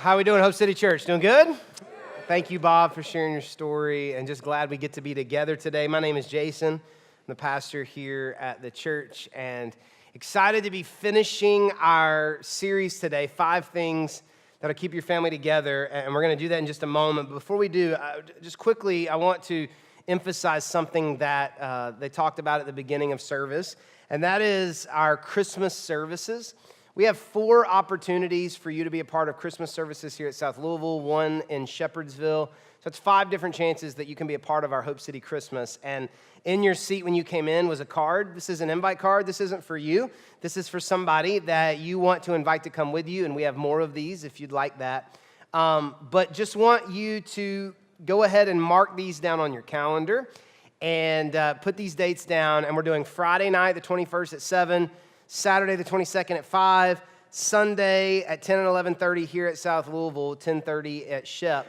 How we doing, Hope City Church? Doing good? Thank you, Bob, for sharing your story, and just glad we get to be together today. My name is Jason. I'm the pastor here at the church, and excited to be finishing our series today, 5 Things That'll Keep Your Family Together, and we're going to do that in just a moment. But before we do, just quickly, I want to emphasize something that they talked about at the beginning of service, and that is our Christmas services. We have 4 opportunities for you to be a part of Christmas services here at South Louisville, 1 in Shepherdsville. So it's 5 different chances that you can be a part of our Hope City Christmas. And in your seat when you came in was a card. This is an invite card. This isn't for you. This is for somebody that you want to invite to come with you, and we have more of these if you'd like that. But just want you to go ahead and mark these down on your calendar and put these dates down. And we're doing Friday night, the 21st at 7, Saturday the 22nd at 5, Sunday at 10 and 11:30 here at South Louisville, 10:30 at Shep.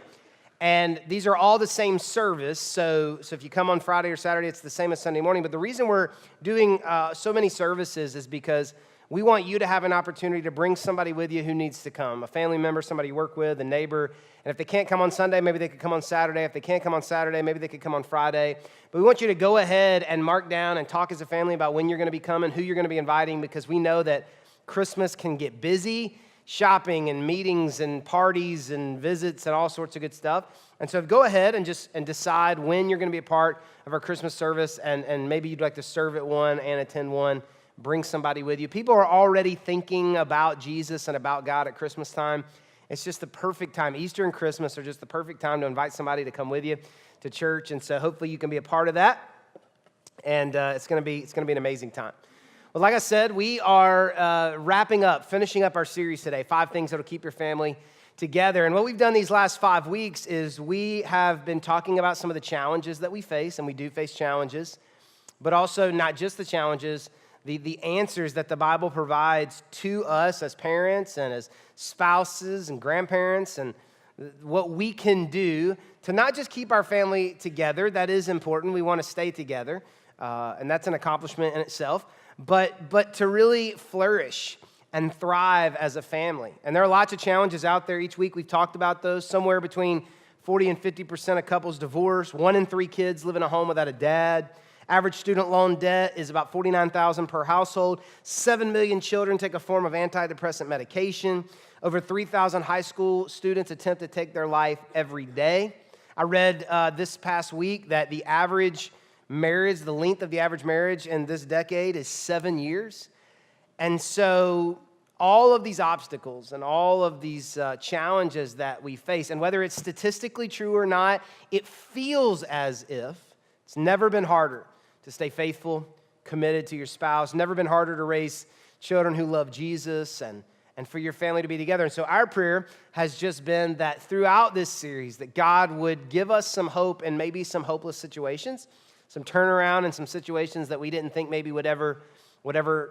And these are all the same service, so if you come on Friday or Saturday, it's the same as Sunday morning. But the reason we're doing so many services is because we want you to have an opportunity to bring somebody with you who needs to come, a family member, somebody you work with, a neighbor. And if they can't come on Sunday, maybe they could come on Saturday. If they can't come on Saturday, maybe they could come on Friday. But we want you to go ahead and mark down and talk as a family about when you're going to be coming, who you're going to be inviting, because we know that Christmas can get busy, shopping and meetings and parties and visits and all sorts of good stuff. And so go ahead and decide when you're going to be a part of our Christmas service, and maybe you'd like to serve at one and attend one. Bring somebody with you. People are already thinking about Jesus and about God at Christmas time. It's just the perfect time. Easter and Christmas are just the perfect time to invite somebody to come with you to church. And so hopefully you can be a part of that. And it's going to be an amazing time. Well, like I said, we are finishing up our series today, 5 Things That'll Keep Your Family Together. And what we've done these last 5 weeks is we have been talking about some of the challenges that we face, and we do face challenges, but also not just the challenges, the answers that the Bible provides to us as parents and as spouses and grandparents, and what we can do to not just keep our family together. That is important. We want to stay together, and that's an accomplishment in itself, but to really flourish and thrive as a family. And there are lots of challenges out there. Each week we've talked about those. Somewhere between 40 and 50% of couples divorce. 1 in 3 kids live in a home without a dad. Average student loan debt is about $49,000 per household. 7 million children take a form of antidepressant medication. Over 3,000 high school students attempt to take their life every day. I read this past week that the length of the average marriage in this decade is 7 years. And so all of these obstacles and all of these challenges that we face, and whether it's statistically true or not, it feels as if it's never been harder to stay faithful, committed to your spouse. Never been harder to raise children who love Jesus and for your family to be together. And so our prayer has just been that throughout this series, that God would give us some hope in maybe some hopeless situations, some turnaround in some situations that we didn't think maybe would ever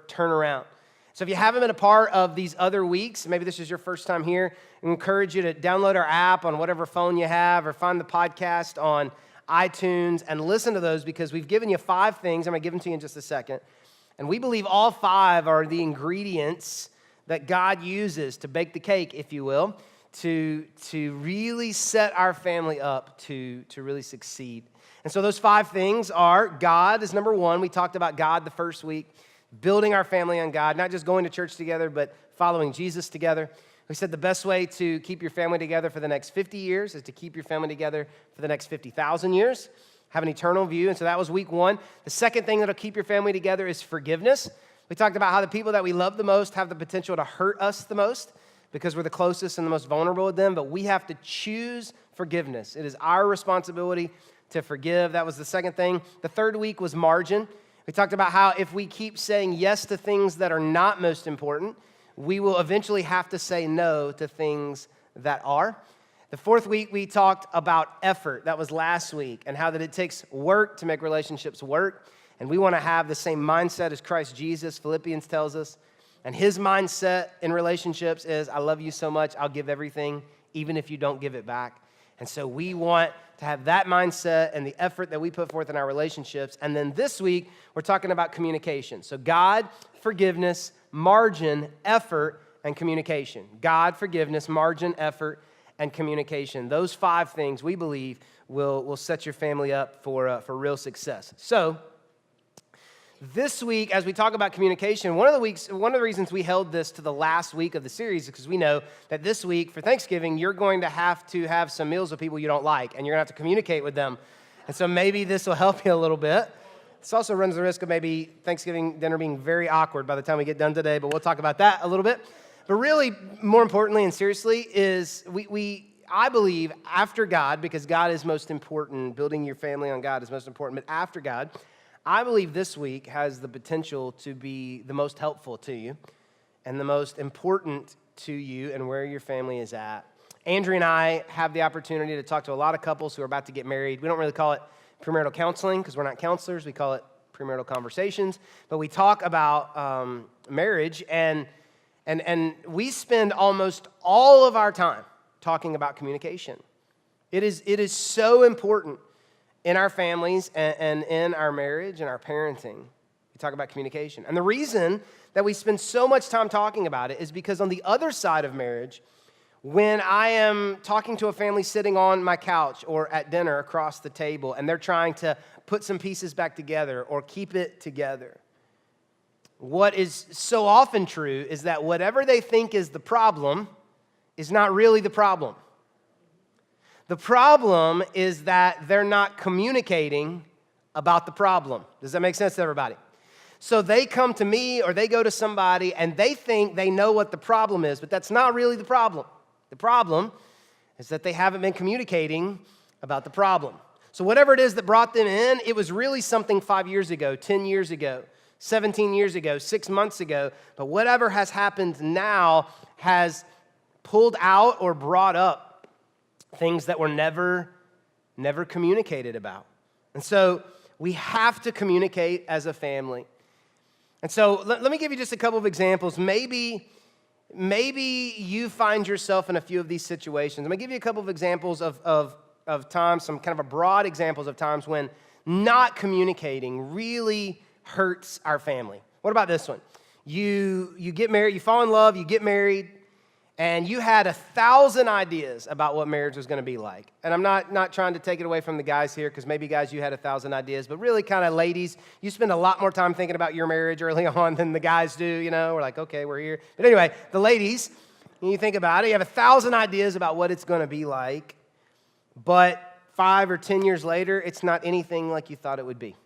turn around. So if you haven't been a part of these other weeks, maybe this is your first time here, I encourage you to download our app on whatever phone you have, or find the podcast on iTunes and listen to those, because we've given you 5 things. I'm going to give them to you in just a second. And we believe all 5 are the ingredients that God uses to bake the cake, if you will, to really set our family up to really succeed. And so those 5 things are: God is number 1. We talked about God the first week, building our family on God, not just going to church together, but following Jesus together. We said the best way to keep your family together for the next 50 years is to keep your family together for the next 50,000 years, have an eternal view. And so that was week 1. The second thing that'll keep your family together is forgiveness. We talked about how the people that we love the most have the potential to hurt us the most because we're the closest and the most vulnerable with them, but we have to choose forgiveness. It is our responsibility to forgive. That was the second thing. The third week was margin. We talked about how if we keep saying yes to things that are not most important, we will eventually have to say no to things that are. The fourth week, we talked about effort. That was last week, and how that it takes work to make relationships work. And we want to have the same mindset as Christ Jesus, Philippians tells us. And his mindset in relationships is, I love you so much, I'll give everything, even if you don't give it back. And so we want to have that mindset and the effort that we put forth in our relationships. And then this week, we're talking about communication. So God, forgiveness, margin, effort, and communication. God, forgiveness, margin, effort, and communication. Those 5 things we believe will set your family up for real success. So, this week, as we talk about communication, one of the reasons we held this to the last week of the series is because we know that this week for Thanksgiving, you're going to have some meals with people you don't like, and you're going to have to communicate with them. And so maybe this will help you a little bit. This also runs the risk of maybe Thanksgiving dinner being very awkward by the time we get done today, but we'll talk about that a little bit. But really, more importantly and seriously, is I believe after God, because God is most important, building your family on God is most important, but after God, I believe this week has the potential to be the most helpful to you and the most important to you and where your family is at. Andrea and I have the opportunity to talk to a lot of couples who are about to get married. We don't really call it premarital counseling because we're not counselors. We call it premarital conversations. But we talk about marriage, and we spend almost all of our time talking about communication. It is so important in our families and in our marriage and our parenting. We talk about communication. And the reason that we spend so much time talking about it is because on the other side of marriage, when I am talking to a family sitting on my couch or at dinner across the table and they're trying to put some pieces back together or keep it together, what is so often true is that whatever they think is the problem is not really the problem. The problem is that they're not communicating about the problem. Does that make sense to everybody? So they come to me or they go to somebody and they think they know what the problem is, but that's not really the problem. The problem is that they haven't been communicating about the problem. So whatever it is that brought them in, it was really something 5 years ago, 10 years ago, 17 years ago, 6 months ago, but whatever has happened now has pulled out or brought up things that were never communicated about. And so we have to communicate as a family. And so let me give you just a couple of examples. Maybe you find yourself in a few of these situations. I'm going to give you a couple of examples of times, some kind of a broad examples of times when not communicating really hurts our family. What about this one? You get married, you fall in love, you get married, and you had 1,000 ideas about what marriage was going to be like. And I'm not trying to take it away from the guys here, because maybe guys, you had 1,000 ideas, but really kind of ladies, you spend a lot more time thinking about your marriage early on than the guys do, you know. We're like, okay, we're here. But anyway, the ladies, when you think about it, you have 1,000 ideas about what it's going to be like, but 5 or 10 years later, it's not anything like you thought it would be.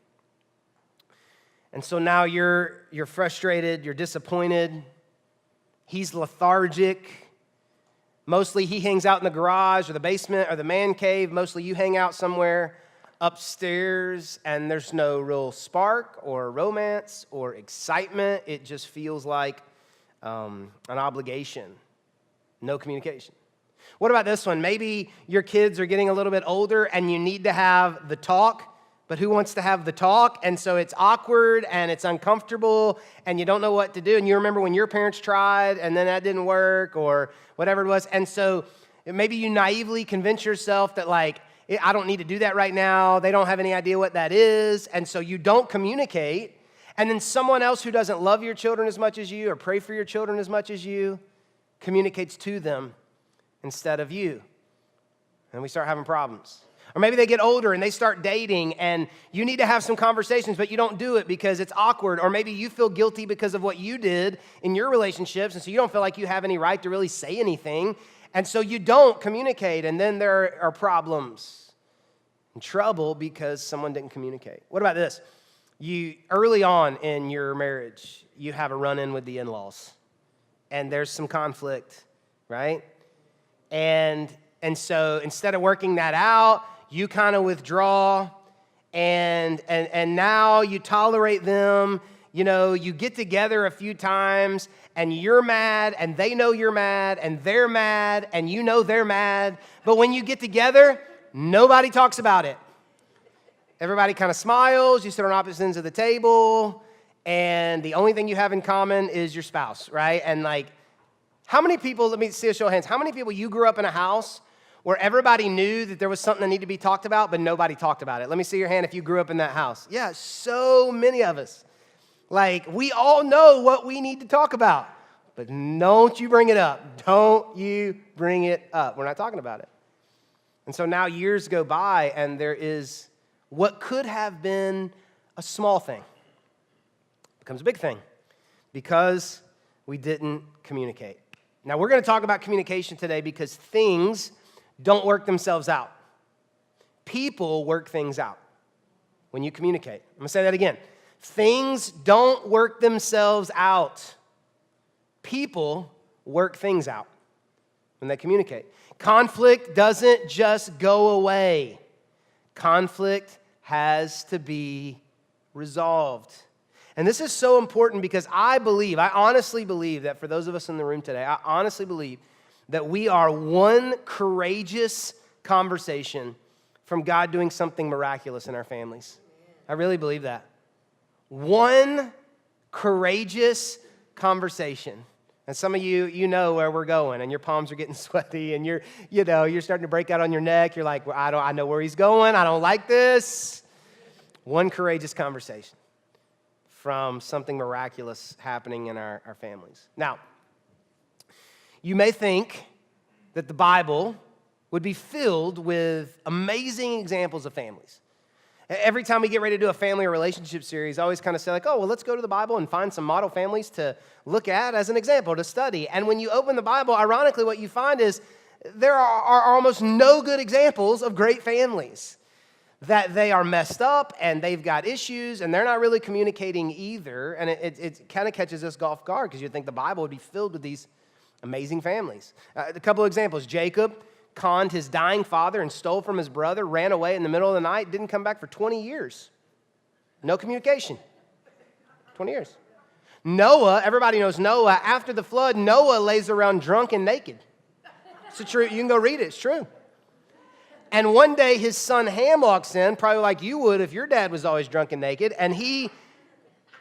And so now you're frustrated, you're disappointed, he's lethargic. Mostly he hangs out in the garage or the basement or the man cave. Mostly you hang out somewhere upstairs, and there's no real spark or romance or excitement. It just feels like an obligation. No communication. What about this one? Maybe your kids are getting a little bit older and you need to have the talk, but who wants to have the talk? And so it's awkward and it's uncomfortable and you don't know what to do. And you remember when your parents tried and then that didn't work or whatever it was. And so maybe you naively convince yourself that, like, I don't need to do that right now. They don't have any idea what that is. And so you don't communicate. And then someone else who doesn't love your children as much as you or pray for your children as much as you communicates to them instead of you. And we start having problems. Or maybe they get older and they start dating and you need to have some conversations, but you don't do it because it's awkward. Or maybe you feel guilty because of what you did in your relationships, and so you don't feel like you have any right to really say anything. And so you don't communicate, and then there are problems and trouble because someone didn't communicate. What about this? You early on in your marriage, you have a run-in with the in-laws, and there's some conflict, right? And so instead of working that out, you kind of withdraw, and now you tolerate them. You know, you get together a few times, and you're mad, and they know you're mad, and they're mad, and you know they're mad. But when you get together, nobody talks about it. Everybody kind of smiles. You sit on opposite ends of the table, and the only thing you have in common is your spouse, right? And like, how many people, let me see a show of hands, how many people you grew up in a house where everybody knew that there was something that needed to be talked about, but nobody talked about it? Let me see your hand if you grew up in that house. Yeah, so many of us. Like, we all know what we need to talk about, but don't you bring it up. Don't you bring it up. We're not talking about it. And so now years go by, and there is what could have been a small thing becomes a big thing because we didn't communicate. Now, we're going to talk about communication today because things don't work themselves out. People work things out when you communicate. I'm going to say that again. Things don't work themselves out. People work things out when they communicate. Conflict doesn't just go away. Conflict has to be resolved. And this is so important because I honestly believe that for those of us in the room today, I honestly believe that we are one courageous conversation from God doing something miraculous in our families. I really believe that. One courageous conversation. And some of you know where we're going, and your palms are getting sweaty, and you're starting to break out on your neck. You're like, well, I know where he's going. I don't like this. One courageous conversation from something miraculous happening in our families. Now, you may think that the Bible would be filled with amazing examples of families. Every time we get ready to do a family or relationship series, I always kind of say like, oh, well, let's go to the Bible and find some model families to look at as an example, to study. And when you open the Bible, ironically, what you find is there are almost no good examples of great families. That they are messed up and they've got issues and they're not really communicating either. And it kind of catches us off guard because you'd think the Bible would be filled with these amazing families. A couple of examples. Jacob conned his dying father and stole from his brother, ran away in the middle of the night, didn't come back for 20 years. No communication. 20 years. Noah, everybody knows Noah. After the flood, Noah lays around drunk and naked. It's true. You can go read it. It's true. And one day his son Ham walks in, probably like you would if your dad was always drunk and naked, and he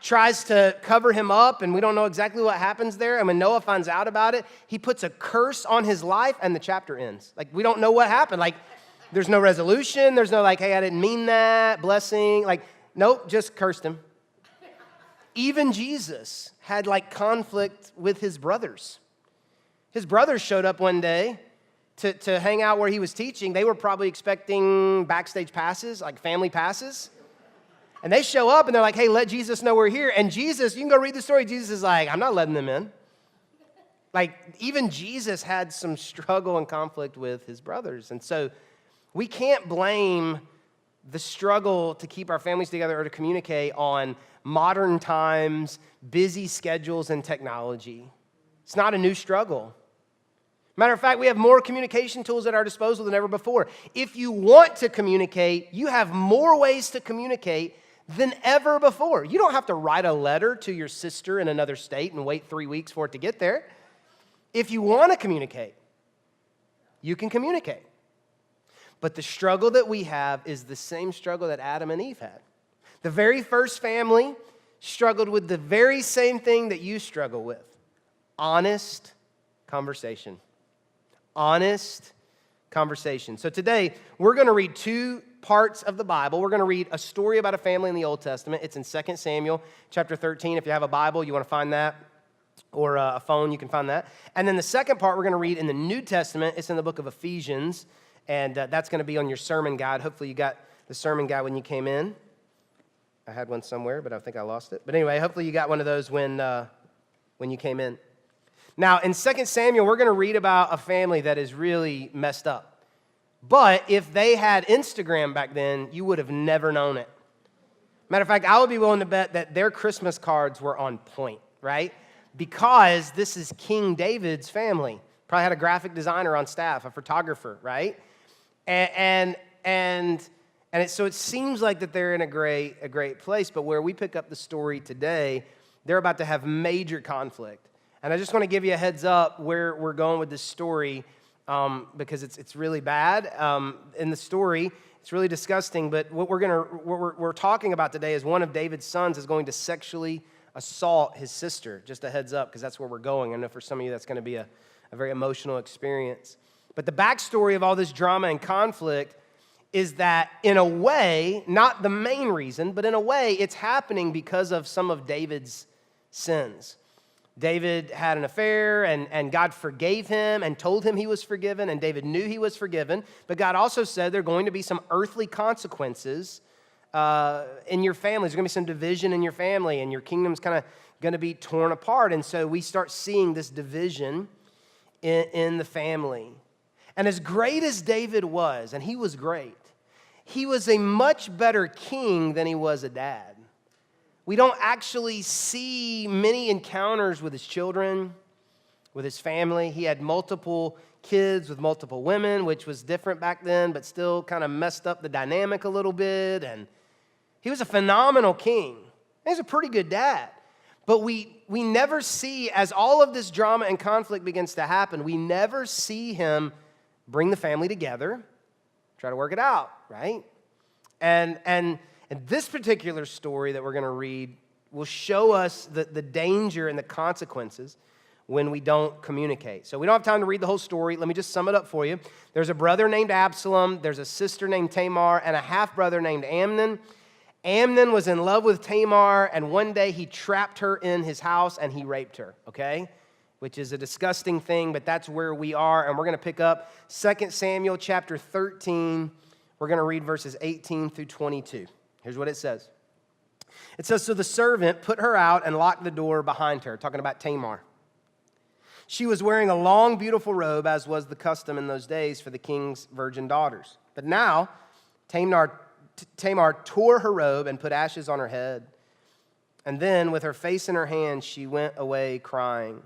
tries to cover him up, and we don't know exactly what happens there. And when Noah finds out about it, he puts a curse on his life, and the chapter ends. Like, we don't know what happened. Like, there's no resolution. There's no like, hey, I didn't mean that, blessing. Like, nope, just cursed him. Even Jesus had like conflict with his brothers. His brothers showed up one day to hang out where he was teaching. They were probably expecting backstage passes, like family passes. And they show up and they're like, hey, let Jesus know we're here. And Jesus, you can go read the story. Jesus is like, I'm not letting them in. Like, even Jesus had some struggle and conflict with his brothers. And so we can't blame the struggle to keep our families together or to communicate on modern times, busy schedules, and technology. It's not a new struggle. Matter of fact, we have more communication tools at our disposal than ever before. If you want to communicate, you have more ways to communicate than ever before. You don't have to write a letter to your sister in another state and wait 3 weeks for it to get there. If you want to communicate, you can communicate. But the struggle that we have is the same struggle that Adam and Eve had. The very first family struggled with the very same thing that you struggle with. Honest conversation. Honest conversation. So today, we're going to read two parts of the Bible. We're going to read a story about a family in the Old Testament. It's in 2 Samuel chapter 13. If you have a Bible, you want to find that, or a phone, you can find that. And then the second part we're going to read in the New Testament. It's in the book of Ephesians, and that's going to be on your sermon guide. Hopefully you got the sermon guide when you came in. I had one somewhere, but I think I lost it. But anyway, hopefully you got one of those when you came in. Now, in 2 Samuel, we're going to read about a family that is really messed up. But if they had Instagram back then, you would have never known it. Matter of fact, I would be willing to bet that their Christmas cards were on point, right? Because this is King David's family. Probably had a graphic designer on staff, a photographer, right? So it seems like that they're in a great place. But where we pick up the story today, they're about to have major conflict. And I just want to give you a heads up where we're going with this story because it's really bad. In the story, it's really disgusting. But what we're talking about today is one of David's sons is going to sexually assault his sister. Just a heads up because that's where we're going. I know for some of you that's going to be a very emotional experience. But the backstory of all this drama and conflict is that in a way, not the main reason, but in a way, it's happening because of some of David's sins. David had an affair, and God forgave him and told him he was forgiven, and David knew he was forgiven. But God also said there are going to be some earthly consequences in your family. There's going to be some division in your family, and your kingdom's kind of going to be torn apart. And so we start seeing this division in the family. And as great as David was, and he was great, he was a much better king than he was a dad. We don't actually see many encounters with his children, with his family. He had multiple kids with multiple women, which was different back then, but still kind of messed up the dynamic a little bit. And he was a phenomenal king. He was a pretty good dad. But we never see, as all of this drama and conflict begins to happen, we never see him bring the family together, try to work it out, right? And this particular story that we're going to read will show us the danger and the consequences when we don't communicate. So we don't have time to read the whole story. Let me just sum it up for you. There's a brother named Absalom. There's a sister named Tamar and a half-brother named Amnon. Amnon was in love with Tamar, and one day he trapped her in his house and he raped her, okay? Which is a disgusting thing, but that's where we are. And we're going to pick up 2 Samuel chapter 13. We're going to read verses 18 through 22. Here's what it says. It says, so the servant put her out and locked the door behind her, talking about Tamar. She was wearing a long, beautiful robe, as was the custom in those days for the king's virgin daughters. But now, Tamar tore her robe and put ashes on her head. And then, with her face in her hands, she went away crying.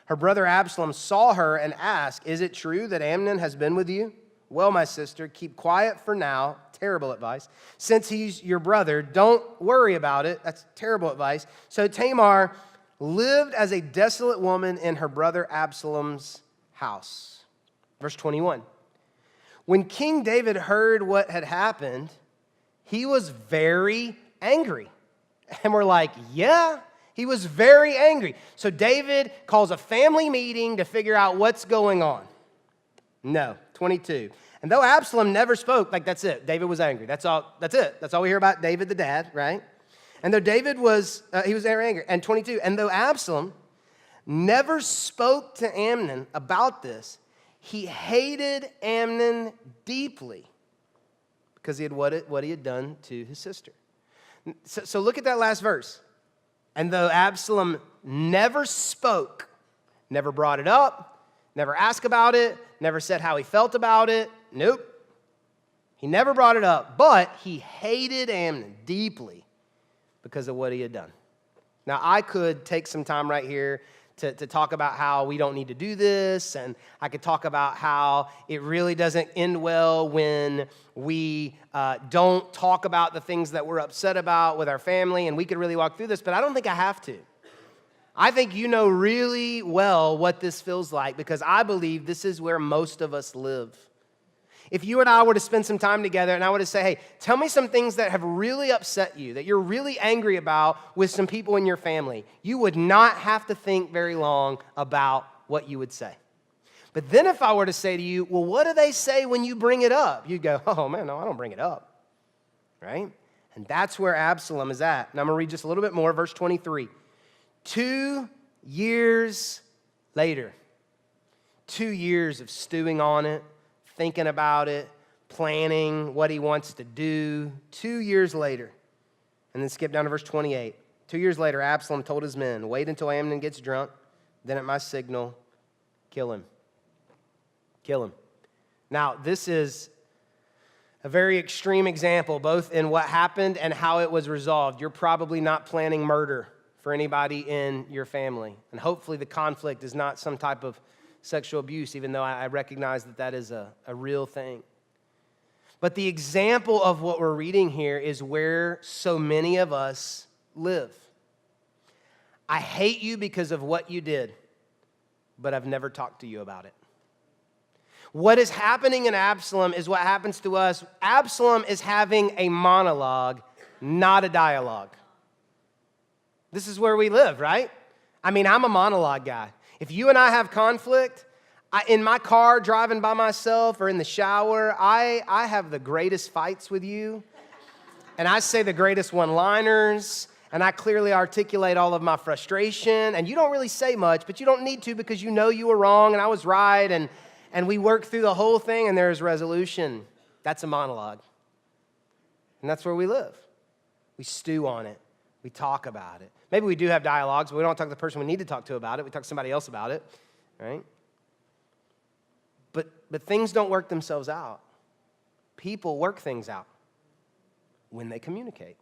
Her brother Absalom saw her and asked, is it true that Amnon has been with you? Well, my sister, keep quiet for now. Terrible advice. Since he's your brother, don't worry about it. That's terrible advice. So Tamar lived as a desolate woman in her brother Absalom's house. Verse 21. When King David heard what had happened, he was very angry. And we're like, yeah, he was very angry. So David calls a family meeting to figure out what's going on. No, 22. And though Absalom never spoke, like that's it. David was angry. That's all. That's it. That's all we hear about David the dad, right? And though David was, he was very angry. And 22. And though Absalom never spoke to Amnon about this, he hated Amnon deeply because he had what he had done to his sister. So look at that last verse. And though Absalom never spoke, never brought it up, never asked about it, never said how he felt about it, nope. He never brought it up, but he hated Amnon deeply because of what he had done. Now, I could take some time right here to talk about how we don't need to do this, and I could talk about how it really doesn't end well when we don't talk about the things that we're upset about with our family, and we could really walk through this, but I don't think I have to. I think you know really well what this feels like because I believe this is where most of us live. If you and I were to spend some time together and I were to say, hey, tell me some things that have really upset you, that you're really angry about with some people in your family, you would not have to think very long about what you would say. But then if I were to say to you, well, what do they say when you bring it up? You'd go, oh man, no, I don't bring it up, right? And that's where Absalom is at. And I'm going to read just a little bit more, verse 23. 2 years later, 2 years of stewing on it, thinking about it, planning what he wants to do. 2 years later, and then skip down to verse 28. 2 years later, Absalom told his men, wait until Amnon gets drunk, then at my signal, kill him. Kill him. Now, this is a very extreme example, both in what happened and how it was resolved. You're probably not planning murder for anybody in your family. And hopefully the conflict is not some type of sexual abuse, even though I recognize that that is a real thing. But the example of what we're reading here is where so many of us live. I hate you because of what you did, but I've never talked to you about it. What is happening in Absalom is what happens to us. Absalom is having a monologue, not a dialogue. This is where we live, right? I mean, I'm a monologue guy. If you and I have conflict, in my car driving by myself or in the shower, I have the greatest fights with you. And I say the greatest one-liners. and I clearly articulate all of my frustration, and you don't really say much, but you don't need to because you know you were wrong and I was right, and we work through the whole thing and there's resolution. That's a monologue. And that's where we live. We stew on it. We talk about it. Maybe we do have dialogues, but we don't talk to the person we need to talk to about it. We talk to somebody else about it, right? But things don't work themselves out. People work things out when they communicate.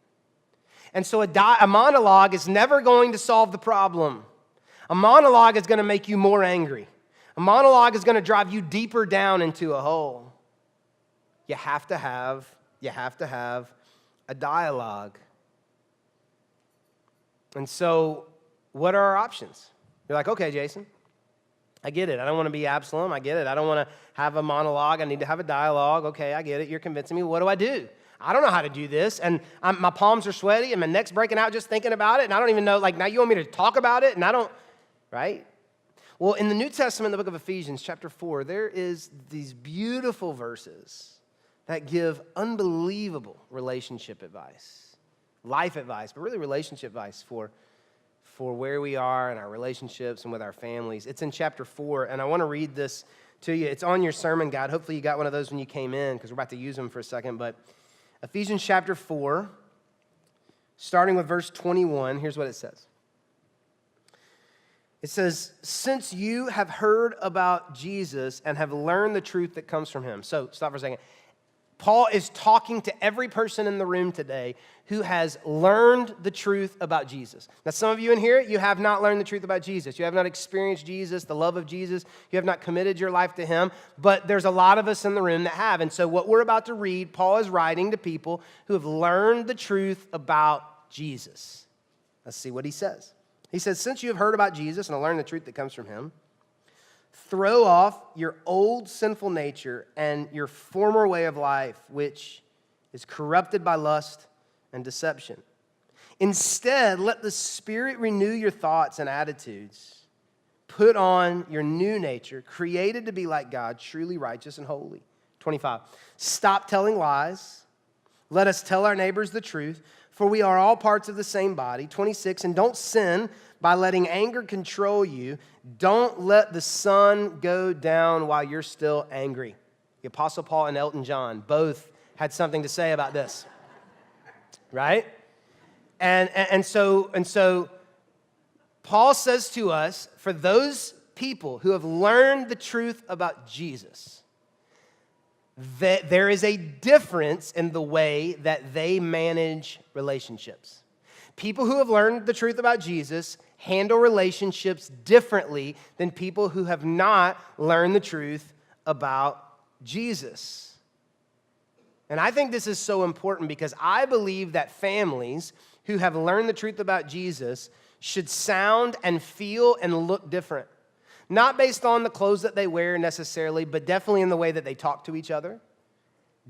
And so a monologue is never going to solve the problem. A monologue is going to make you more angry. A monologue is going to drive you deeper down into a hole. You have to have a dialogue. And so, what are our options? You're like, okay, Jason, I get it. I don't want to be Absalom. I get it. I don't want to have a monologue. I need to have a dialogue. Okay, I get it. You're convincing me. What do? I don't know how to do this. And my palms are sweaty and my neck's breaking out just thinking about it. And I don't even know, now you want me to talk about it? And I don't, right? Well, in the New Testament, the book of Ephesians, chapter 4, there is these beautiful verses that give unbelievable relationship advice, life advice, but really relationship advice for where we are in our relationships and with our families. It's in chapter 4, and I want to read this to you. It's on your sermon guide. Hopefully you got one of those when you came in, because we're about to use them for a second. But Ephesians chapter 4, starting with verse 21, here's what it says. It says, since you have heard about Jesus and have learned the truth that comes from him. So stop for a second. Paul is talking to every person in the room today who has learned the truth about Jesus. Now, some of you in here, you have not learned the truth about Jesus. You have not experienced Jesus, the love of Jesus. You have not committed your life to him. But there's a lot of us in the room that have. And so what we're about to read, Paul is writing to people who have learned the truth about Jesus. Let's see what he says. He says, since you have heard about Jesus and learned the truth that comes from him, throw off your old sinful nature and your former way of life, which is corrupted by lust and deception. Instead, let the Spirit renew your thoughts and attitudes. Put on your new nature, created to be like God, truly righteous and holy. 25. Stop telling lies. Let us tell our neighbors the truth, for we are all parts of the same body. 26. And don't sin by letting anger control you. Don't let the sun go down while you're still angry. The Apostle Paul and Elton John both had something to say about this, right? And so Paul says to us, for those people who have learned the truth about Jesus, that there is a difference in the way that they manage relationships. People who have learned the truth about Jesus handle relationships differently than people who have not learned the truth about Jesus. And I think this is so important because I believe that families who have learned the truth about Jesus should sound and feel and look different. Not based on the clothes that they wear necessarily, but definitely in the way that they talk to each other.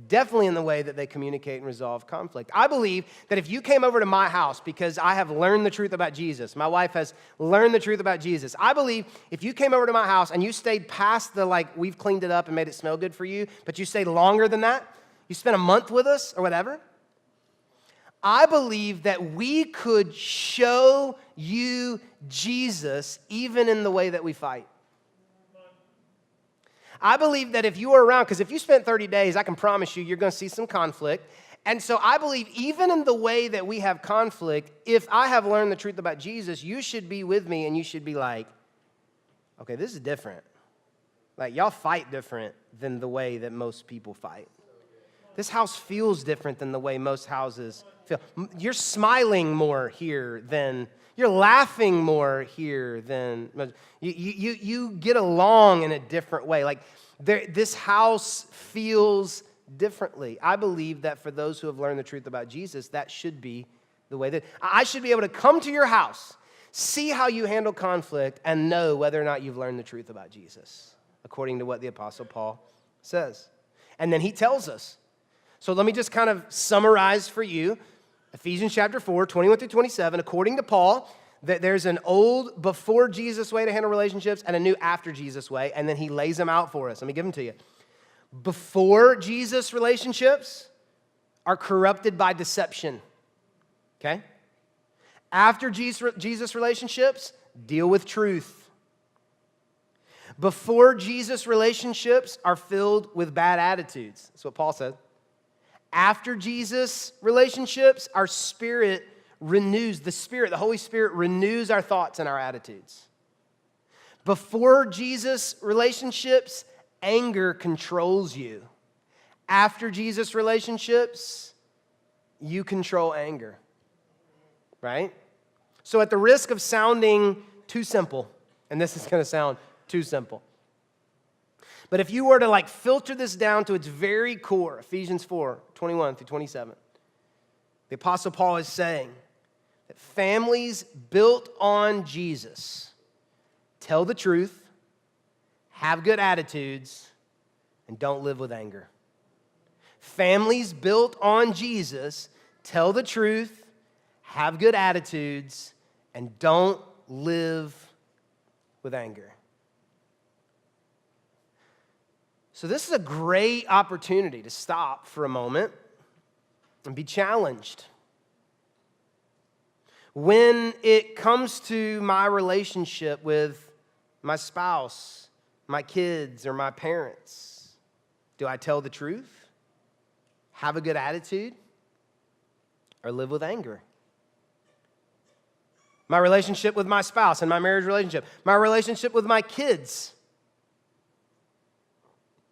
Definitely in the way that they communicate and resolve conflict. I believe that if you came over to my house because I have learned the truth about Jesus, my wife has learned the truth about Jesus. I believe if you came over to my house and you stayed past the we've cleaned it up and made it smell good for you, but you stayed longer than that, you spent a month with us or whatever, I believe that we could show you Jesus even in the way that we fight. I believe that if you were around, because if you spent 30 days, I can promise you, you're going to see some conflict. And so I believe even in the way that we have conflict, if I have learned the truth about Jesus, you should be with me and you should be like, okay, this is different. Like, y'all fight different than the way that most people fight. This house feels different than the way most houses feel. You're smiling more here than, you're laughing more here than, you get along in a different way. Like, this house feels differently. I believe that for those who have learned the truth about Jesus, that should be the way that, I should be able to come to your house, see how you handle conflict, and know whether or not you've learned the truth about Jesus, according to what the Apostle Paul says. And then he tells us. So let me just kind of summarize for you. Ephesians chapter 4, 21 through 27, according to Paul, that there's an old before Jesus way to handle relationships and a new after Jesus way, and then he lays them out for us. Let me give them to you. Before Jesus relationships are corrupted by deception, okay? After Jesus relationships, deal with truth. Before Jesus relationships are filled with bad attitudes. That's what Paul said. After Jesus relationships, our spirit renews. The Holy Spirit renews our thoughts and our attitudes. Before Jesus relationships, anger controls you. After Jesus relationships, you control anger. Right? So at the risk of sounding too simple, and this is going to sound too simple, but if you were to filter this down to its very core, Ephesians 4:21 through 27, the Apostle Paul is saying that families built on Jesus tell the truth, have good attitudes, and don't live with anger. Families built on Jesus tell the truth, have good attitudes, and don't live with anger. So this is a great opportunity to stop for a moment and be challenged. When it comes to my relationship with my spouse, my kids, or my parents, do I tell the truth, have a good attitude, or live with anger? My relationship with my spouse and my marriage relationship, my relationship with my kids.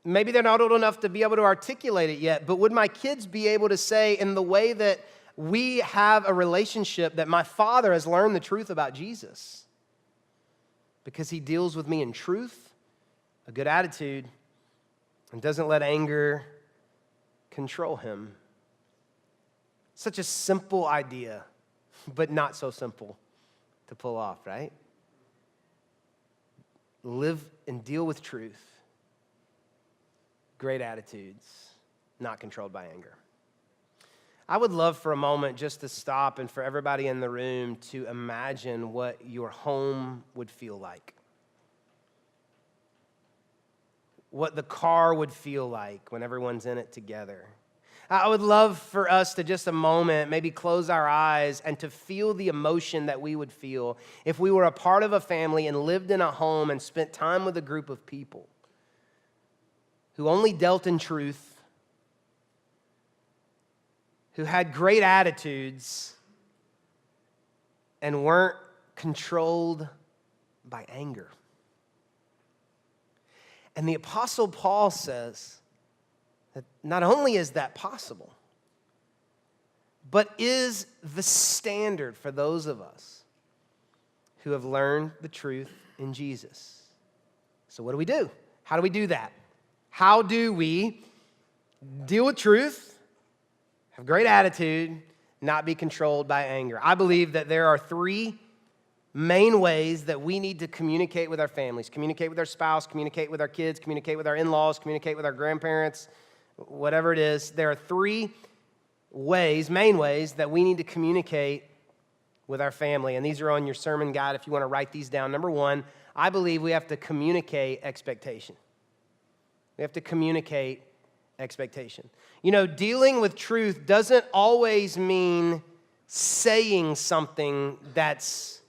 Maybe they're not old enough to be able to articulate it yet, but would my kids be able to say in the way that we have a relationship that my father has learned the truth about Jesus? Because he deals with me in truth, a good attitude, and doesn't let anger control him. Such a simple idea, but not so simple to pull off, right? Live and deal with truth. Great attitudes, not controlled by anger. I would love for a moment just to stop and for everybody in the room to imagine what your home would feel like. What the car would feel like when everyone's in it together. I would love for us to just a moment maybe close our eyes and to feel the emotion that we would feel if we were a part of a family and lived in a home and spent time with a group of people who only dealt in truth, who had great attitudes, and weren't controlled by anger. And the Apostle Paul says that not only is that possible, but is the standard for those of us who have learned the truth in Jesus. So what do we do? How do we do that? How do we deal with truth, have great attitude, not be controlled by anger? I believe that there are three main ways that we need to communicate with our families, communicate with our spouse, communicate with our kids, communicate with our in-laws, communicate with our grandparents, whatever it is. There are three ways, main ways, that we need to communicate with our family. And these are on your sermon guide if you want to write these down. Number one, I believe we have to communicate expectation. We have to communicate expectation. You know, dealing with truth doesn't always mean saying something that's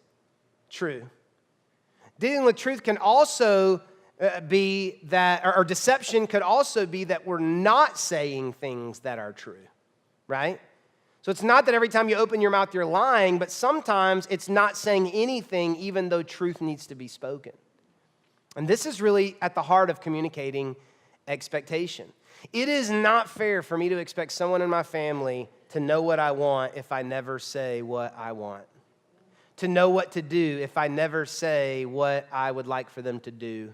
true. Dealing with truth can also be that, or deception could also be that we're not saying things that are true, right? So it's not that every time you open your mouth you're lying, but sometimes it's not saying anything even though truth needs to be spoken. And this is really at the heart of communicating expectation. It is not fair for me to expect someone in my family to know what I want if I never say what I want. To know what to do if I never say what I would like for them to do.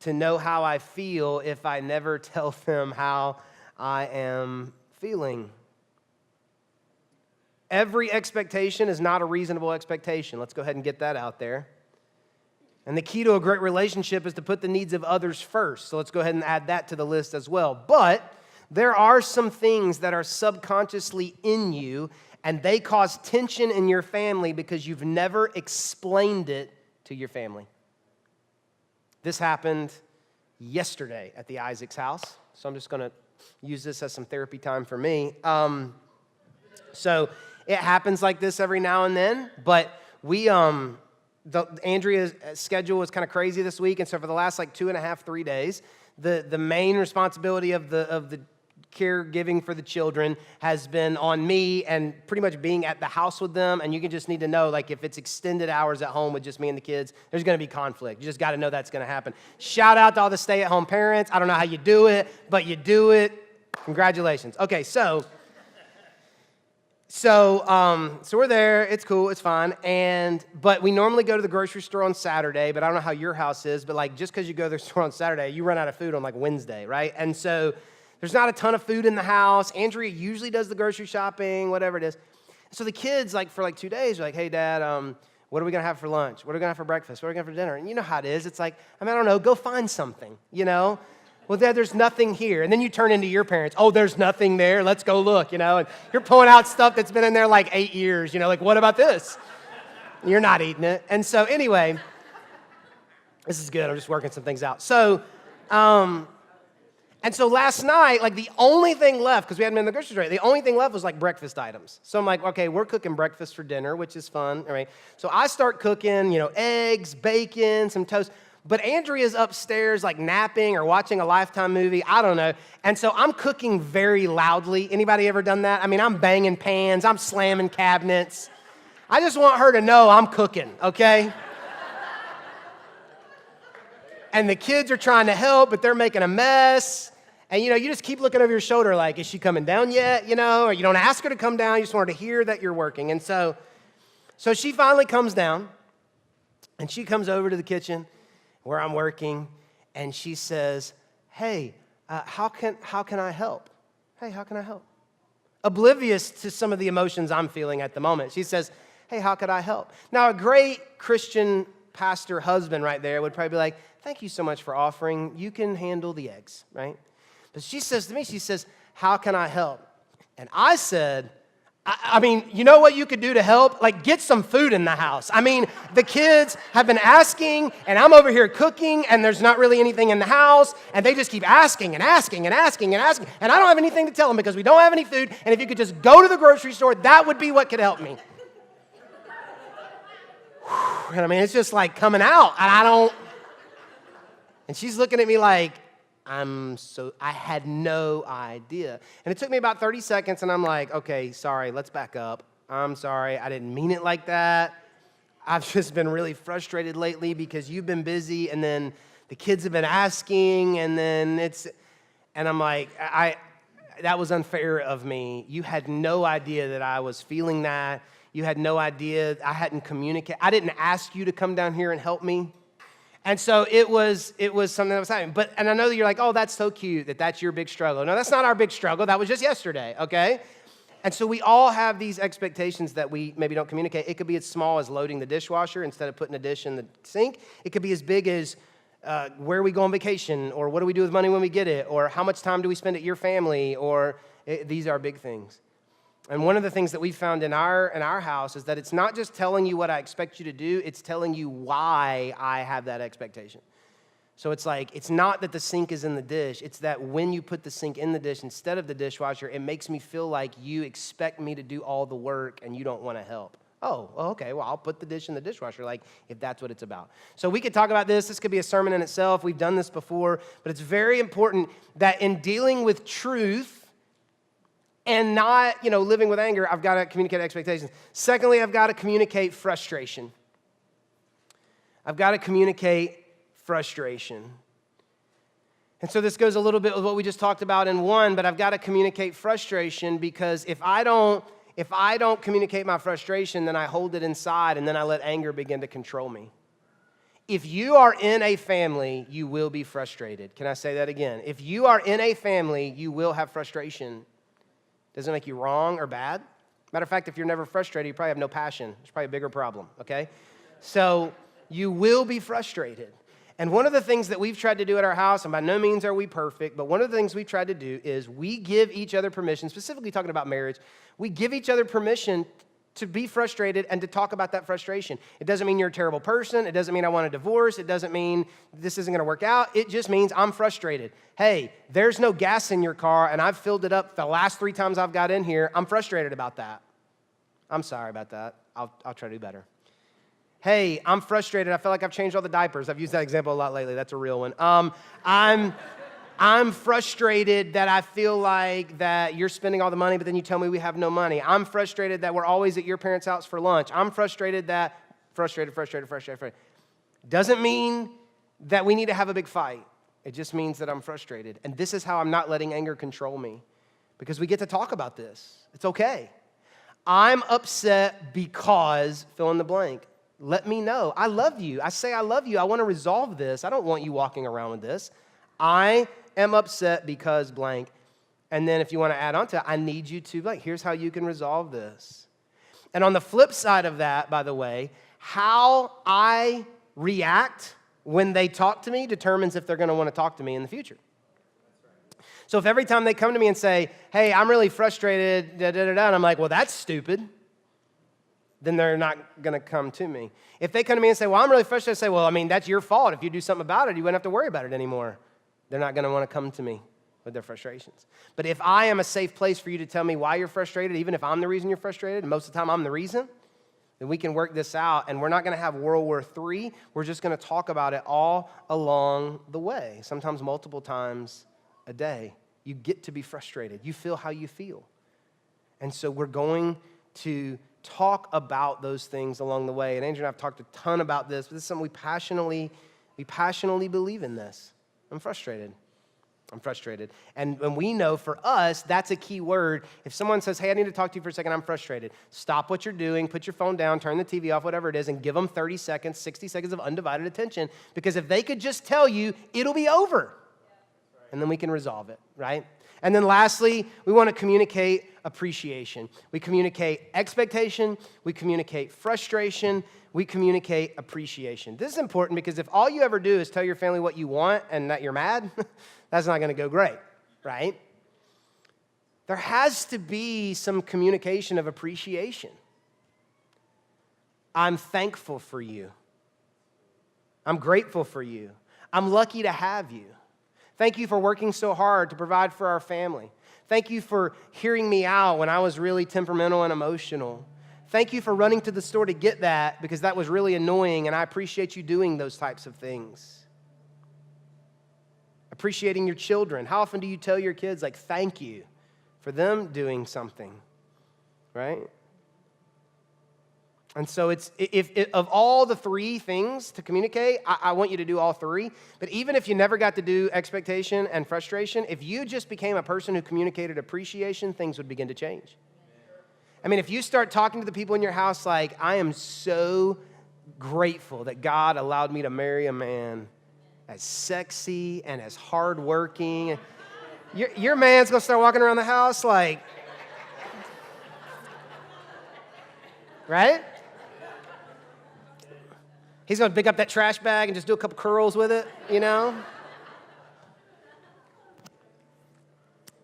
To know how I feel if I never tell them how I am feeling. Every expectation is not a reasonable expectation. Let's go ahead and get that out there. And the key to a great relationship is to put the needs of others first. So let's go ahead and add that to the list as well. But there are some things that are subconsciously in you, and they cause tension in your family because you've never explained it to your family. This happened yesterday at the Isaac's house. So I'm just going to use this as some therapy time for me. So It happens like this every now and then, but Andrea's schedule was kind of crazy this week, and so for the last like 2.5, 3 days, the main responsibility of the caregiving for the children has been on me and pretty much being at the house with them. And you can just need to know, like, if it's extended hours at home with just me and the kids, there's going to be conflict. You just got to know that's going to happen. Shout out to all the stay-at-home parents. I don't know how you do it, but you do it. Congratulations. Okay, so we're there. It's cool. It's fine. But we normally go to the grocery store on Saturday, but I don't know how your house is. But like, just because you go to the store on Saturday, you run out of food on like Wednesday, right? And so there's not a ton of food in the house. Andrea usually does the grocery shopping, whatever it is. So the kids, like, for like 2 days, are like, hey, Dad, what are we going to have for lunch? What are we going to have for breakfast? What are we going to have for dinner? And you know how it is. It's like, I don't know, go find something, you know? Well, Dad, there's nothing here. And then you turn into your parents. Oh, there's nothing there. Let's go look, you know? And you're pulling out stuff that's been in there like 8 years, you know? Like, what about this? You're not eating it. And so anyway, this is good. I'm just working some things out. And so last night, like, the only thing left, because we hadn't been in the grocery store, the only thing left was like breakfast items. So I'm like, okay, we're cooking breakfast for dinner, which is fun, all right? So I start cooking, eggs, bacon, some toast. But Andrea's upstairs, like, napping or watching a Lifetime movie, I don't know. And so I'm cooking very loudly. Anybody ever done that? I mean, I'm banging pans, I'm slamming cabinets. I just want her to know I'm cooking, okay? And the kids are trying to help, but they're making a mess. And, you just keep looking over your shoulder like, is she coming down yet, Or you don't ask her to come down. You just want her to hear that you're working. And so she finally comes down, and she comes over to the kitchen where I'm working, and she says, hey, how can I help? Hey, how can I help? Oblivious to some of the emotions I'm feeling at the moment. She says, hey, how could I help? Now, a great Christian pastor husband right there would probably be like, thank you so much for offering. You can handle the eggs, right? But she says to me, how can I help? And I said, I mean, you know what you could do to help? Like, get some food in the house. I mean, the kids have been asking, and I'm over here cooking, and there's not really anything in the house, and they just keep asking and asking and asking and asking, and I don't have anything to tell them because we don't have any food, and if you could just go to the grocery store, that would be what could help me. And I mean, it's just like coming out, and she's looking at me like, I had no idea. And it took me about 30 seconds, and I'm like, okay, sorry, let's back up. I'm sorry, I didn't mean it like that. I've just been really frustrated lately because you've been busy, and then the kids have been asking, and I'm like, that was unfair of me. You had no idea that I was feeling that. You had no idea. I hadn't communicated. I didn't ask you to come down here and help me. And so it was something that was happening. And I know that you're like, oh, that's so cute that that's your big struggle. No, that's not our big struggle. That was just yesterday, okay? And so we all have these expectations that we maybe don't communicate. It could be as small as loading the dishwasher instead of putting a dish in the sink. It could be as big as where we go on vacation, or what do we do with money when we get it, or how much time do we spend at your family, these are big things. And one of the things that we found in our house is that it's not just telling you what I expect you to do, it's telling you why I have that expectation. So it's like, it's not that the sink is in the dish, it's that when you put the sink in the dish instead of the dishwasher, it makes me feel like you expect me to do all the work and you don't want to help. Oh, okay, well, I'll put the dish in the dishwasher, like, if that's what it's about. So we could talk about this. This could be a sermon in itself. We've done this before, but it's very important that in dealing with truth, and not, living with anger, I've got to communicate expectations. Secondly, I've got to communicate frustration. I've got to communicate frustration. And so this goes a little bit with what we just talked about in 1, but I've got to communicate frustration because if I don't communicate my frustration, then I hold it inside and then I let anger begin to control me. If you are in a family, you will be frustrated. Can I say that again? If you are in a family, you will have frustration. Doesn't make you wrong or bad. Matter of fact, if you're never frustrated, you probably have no passion. It's probably a bigger problem, okay? So you will be frustrated. And one of the things that we've tried to do at our house, and by no means are we perfect, but one of the things we've tried to do is we give each other permission, specifically talking about marriage, we give each other permission to be frustrated and to talk about that frustration. It doesn't mean you're a terrible person. It doesn't mean I want a divorce. It doesn't mean this isn't going to work out. It just means I'm frustrated. Hey, there's no gas in your car, and I've filled it up the last 3 times I've got in here. I'm frustrated about that. I'm sorry about that. I'll try to do better. Hey, I'm frustrated. I feel like I've changed all the diapers. I've used that example a lot lately. That's a real one. I'm frustrated that I feel like that you're spending all the money, but then you tell me we have no money. I'm frustrated that we're always at your parents' house for lunch. I'm frustrated. Doesn't mean that we need to have a big fight. It just means that I'm frustrated. And this is how I'm not letting anger control me, because we get to talk about this. It's okay. I'm upset because fill in the blank. Let me know. I love you. I say I love you. I want to resolve this. I don't want you walking around with this. I am upset because blank. And then if you want to add on to it, I need you to blank. Here's how you can resolve this. And on the flip side of that, by the way, how I react when they talk to me determines if they're going to want to talk to me in the future. So if every time they come to me and say, hey, I'm really frustrated, and I'm like, well, that's stupid, then they're not going to come to me. If they come to me and say, well, I'm really frustrated, I say, well, I mean, that's your fault. If you do something about it, you wouldn't have to worry about it anymore. They're not going to want to come to me with their frustrations. But if I am a safe place for you to tell me why you're frustrated, even if I'm the reason you're frustrated, and most of the time I'm the reason, then we can work this out, and we're not going to have World War III. We're just going to talk about it all along the way, sometimes multiple times a day. You get to be frustrated. You feel how you feel. And so we're going to talk about those things along the way. And Andrew and I have talked a ton about this, but this is something we passionately believe in this. I'm frustrated. And we know for us, that's a key word. If someone says, hey, I need to talk to you for a second, I'm frustrated. Stop what you're doing, put your phone down, turn the TV off, whatever it is, and give them 30 seconds, 60 seconds of undivided attention. Because if they could just tell you, it'll be over. And then we can resolve it, right? And then lastly, we want to communicate appreciation. We communicate expectation. We communicate frustration. We communicate appreciation. This is important because if all you ever do is tell your family what you want and that you're mad, that's not going to go great, right? There has to be some communication of appreciation. I'm thankful for you. I'm grateful for you. I'm lucky to have you. Thank you for working so hard to provide for our family. Thank you for hearing me out when I was really temperamental and emotional. Thank you for running to the store to get that because that was really annoying, and I appreciate you doing those types of things. Appreciating your children. How often do you tell your kids, like, thank you for them doing something, right? And so if of all the three things to communicate, I want you to do all three. But even if you never got to do expectation and frustration, if you just became a person who communicated appreciation, things would begin to change. I mean, if you start talking to the people in your house like, I am so grateful that God allowed me to marry a man as sexy and as hardworking, your man's going to start walking around the house like, right? He's going to pick up that trash bag and just do a couple curls with it, you know?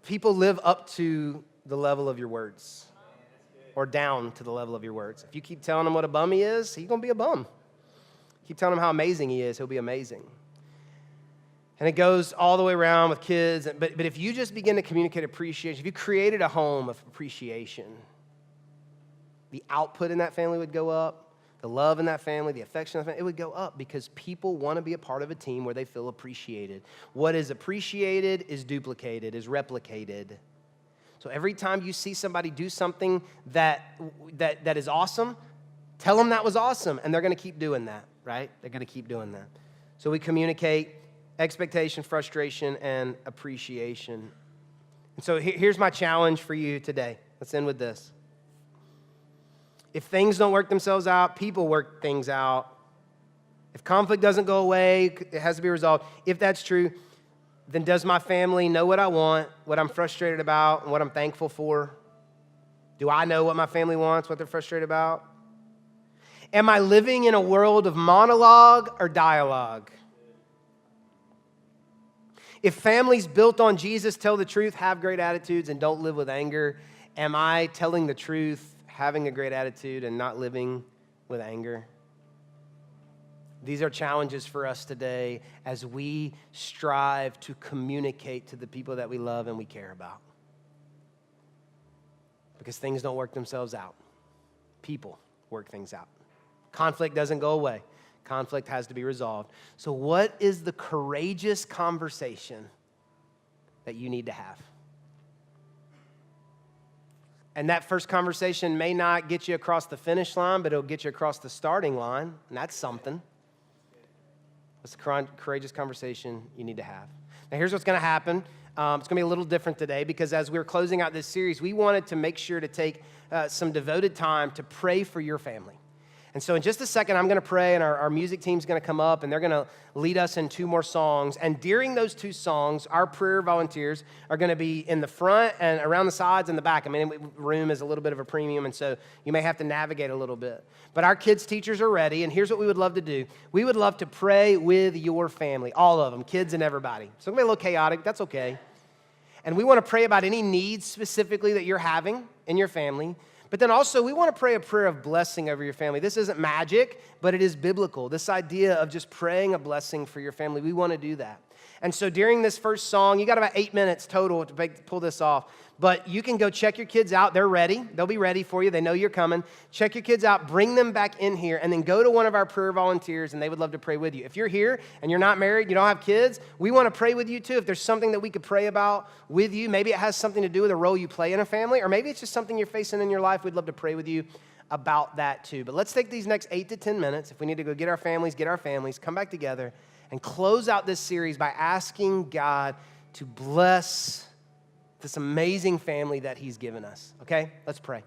People live up to the level of your words or down to the level of your words. If you keep telling him what a bum he is, he's going to be a bum. Keep telling him how amazing he is, he'll be amazing. And it goes all the way around with kids. But if you just begin to communicate appreciation, if you created a home of appreciation, the output in that family would go up. The love in that family, the affection in that family, it would go up because people want to be a part of a team where they feel appreciated. What is appreciated is duplicated, is replicated. So every time you see somebody do something that is awesome, tell them that was awesome, and they're going to keep doing that, right? They're going to keep doing that. So we communicate expectation, frustration, and appreciation. And so here's my challenge for you today. Let's end with this. If things don't work themselves out, people work things out. If conflict doesn't go away, it has to be resolved. If that's true, then does my family know what I want, what I'm frustrated about, and what I'm thankful for? Do I know what my family wants, what they're frustrated about? Am I living in a world of monologue or dialogue? If families built on Jesus tell the truth, have great attitudes, and don't live with anger, am I telling the truth, having a great attitude, and not living with anger? These are challenges for us today as we strive to communicate to the people that we love and we care about. Because things don't work themselves out. People work things out. Conflict doesn't go away. Conflict has to be resolved. So what is the courageous conversation that you need to have? And that first conversation may not get you across the finish line, but it'll get you across the starting line, and that's something. That's the courageous conversation you need to have. Now, here's what's going to happen. It's going to be a little different today because as we're closing out this series, we wanted to make sure to take some devoted time to pray for your family. And so in just a second, I'm going to pray, and our music team's going to come up, and they're going to lead us in 2 more songs. And during those 2 songs, our prayer volunteers are going to be in the front and around the sides and the back. I mean, room is a little bit of a premium, and so you may have to navigate a little bit. But our kids' teachers are ready, and here's what we would love to do. We would love to pray with your family, all of them, kids and everybody. So it's going to be a little chaotic. That's okay. And we want to pray about any needs specifically that you're having in your family. But then also, we want to pray a prayer of blessing over your family. This isn't magic, but it is biblical. This idea of just praying a blessing for your family, we want to do that. And so during this first song, you got about 8 minutes total to pull this off. But you can go check your kids out. They're ready. They'll be ready for you. They know you're coming. Check your kids out. Bring them back in here. And then go to one of our prayer volunteers, and they would love to pray with you. If you're here and you're not married, you don't have kids, we want to pray with you too. If there's something that we could pray about with you, maybe it has something to do with a role you play in a family, or maybe it's just something you're facing in your life, we'd love to pray with you about that too. But let's take these next 8 to 10 minutes. If we need to go get our families, come back together, and close out this series by asking God to bless this amazing family that He's given us. Okay? Let's pray.